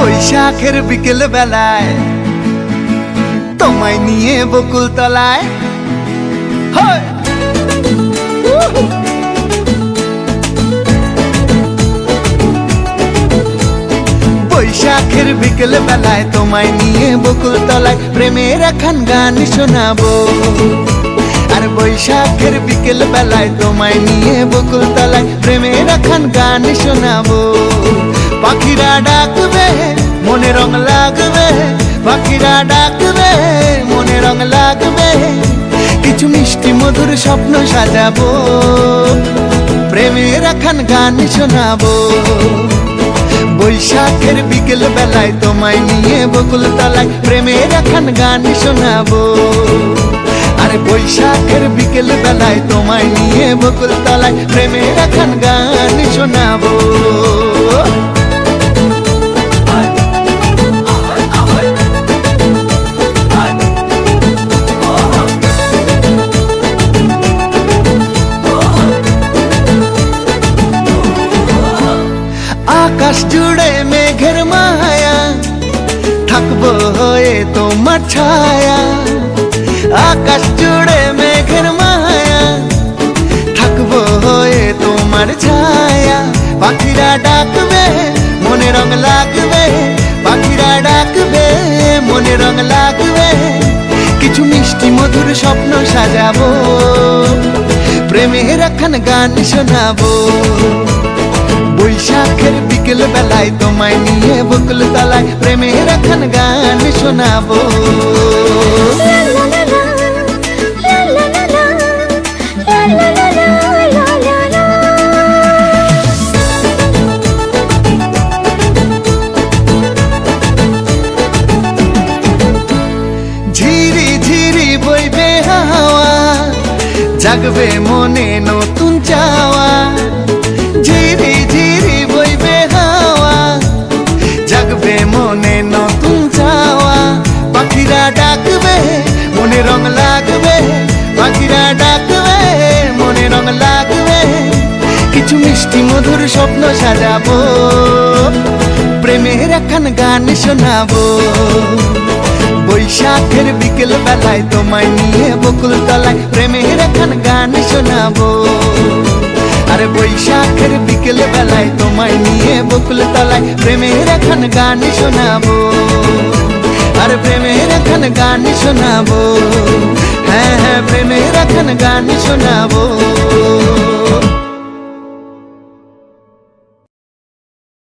বৈশাখের বিকেল বেলায় তোমায় নিয়ে বকুল তলায় বৈশাখের বিকেল বেলায় তোমায় নিয়ে বকুল তলায় প্রেমের একখান গান শোনাবো। আর বৈশাখের বিকেল বেলায় তোমায় নিয়ে বকুল তলায় প্রেমের একখান গান শোনাবো। পাখিরা ডাকবে মনে রং লাগবে, পাখিরা ডাকবে মনে রং লাগবে, কিছু মিষ্টি মধুর স্বপ্ন সাজাবো, প্রেমের একখান গান শোনাবো। বৈশাখের বিকেল বেলায় তোমায় নিয়ে বকুল তলায় প্রেমের একখান গান শোনাবো। আরে বৈশাখের বিকেল বেলায় তোমায় নিয়ে বকুল তলায় প্রেমের একখান গান শোনাবো। আকাশ জুড়ে মেঘের মায়া, থাকবো হয়ে তোমার ছায়া। আকাশ জুড়ে মেঘের মায়া, থাকবো হয়ে তোমার ছায়া। পাখিরা ডাকবে মনে রং লাগবে, পাখিরা ডাকবে মনে রং লাগবে, কিছু মিষ্টি মধুর স্বপ্ন সাজাবো, প্রেমের একখান গান শোনাবো। বৈশাখের বিকেল বেলায় তোমায় নিয়ে বকুল তলায় প্রেমের একখান গান শোনাবো। ঝিরি ঝিরি বইবে হাওয়া, জাগবে মনে নতুন চাওয়া। ঝিরি ঝিরি বইবে হাওয়া, জাগবে মনে নতুন চাওয়া। পাখিরা ডাকবে মনে রং লাগবে, পাখিরা ডাকবে মনে রং লাগবে, কিছু মিষ্টি মধুর স্বপ্ন সাজাবো, প্রেমের একখান গান শোনাবো। বৈশাখের বিকেল বেলায় তোমায় নিয়ে বকুল তলায় প্রেমের একখান গান শোনাবো। আরে বৈশাখের বিকেল বেলায় তোমায় নিয়ে বকুল তলায় প্রেমের একখান গান শোনাবো। আরে প্রেমের একখান গান শোনাবো, হ্যাঁ হ্যাঁ প্রেমের একখান গান শোনাবো।